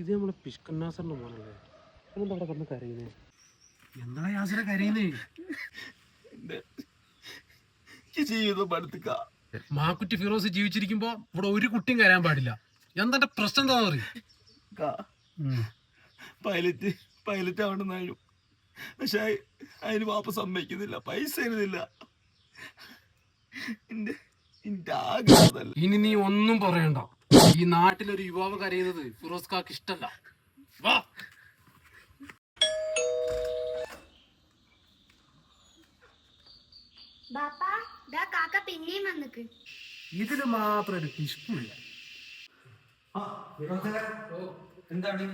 ഇത് നമ്മളെ പിഷ്കന്നാസറിന്റെ മോനല്ലേ? എന്താ അവിടെ കിടന്ന് കരയുന്നേ? എന്താ യാസിര കരയുന്നേ? ജീവിതം പഠിത്തുക. മാക്കുറ്റി ഫിറോസ് ജീവിച്ചിരിക്കുമ്പോ ഇവിടെ ഒരു കുട്ടിയും കരയാൻ പാടില്ല. എന്താ പ്രശ്നം എന്താന്ന് പറയും? പൈലറ്റ് ആവണമെന്നായിരുന്നു. പക്ഷെ അതിന് വാപ്പ സമ്മതിക്കുന്നില്ല, പൈസ തരുന്നില്ല. ഇനി നീ ഒന്നും പറയണ്ട. ഈ നാട്ടിലൊരു യുവാവ് കരയുന്നത് ഫിറോസ് കാക്ക് ഇഷ്ടല്ല. വാ. ഇതില് മാത്രം ഒരു ഇഷ്ടമില്ല. എന്താണ്?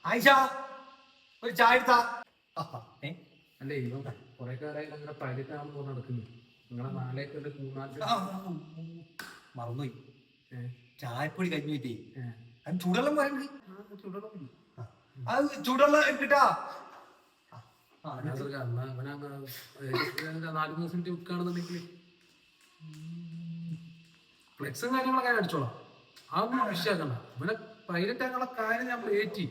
ആയിഷ, ഒരു ചായ എടുത്താ. അല്ലേ ഇവ കൊറേ കാലമായി അങ്ങനെ പൈലറ്റ് ആണെന്ന് പറഞ്ഞ് നടക്കുന്നു. നിങ്ങളെ നാളേക്ക് മറന്നുപോയി. ചായപ്പൊടി കഴിഞ്ഞിട്ടേ അത് ചൂടുവെള്ളം പറയുന്നത്. ചൂടുവെള്ളം കിട്ടാ. 4 ദിവസം വിൽക്കുകയാണെന്നുണ്ടെങ്കിൽ ഫ്ലെക്സും കാര്യങ്ങളൊക്കെ ഞാൻ അടിച്ചോളാം. അതൊന്നും വിഷയാക്കണ്ട. ഇവനെ പൈലറ്റ് ആക്കാനുള്ള കാര്യം ഞാൻ ഏറ്റി.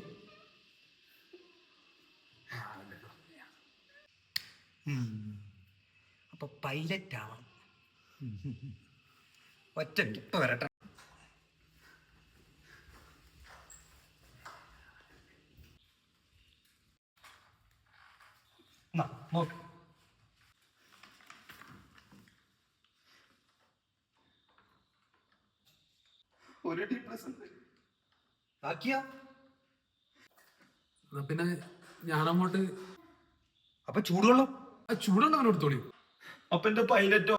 അപ്പൊ പൈലറ്റ് ആവണം. ഒറ്റ ഇപ്പൊ വരട്ടെ. നോക്ക്. ഒരു പിന്നെ ഞാനങ്ങോട്ട് അപ്പൊ ചൂടുവെള്ളം ചൂടുള്ള അവനെ എടുത്തോളി. അപ്പൊ എന്റെ പൈലറ്റോ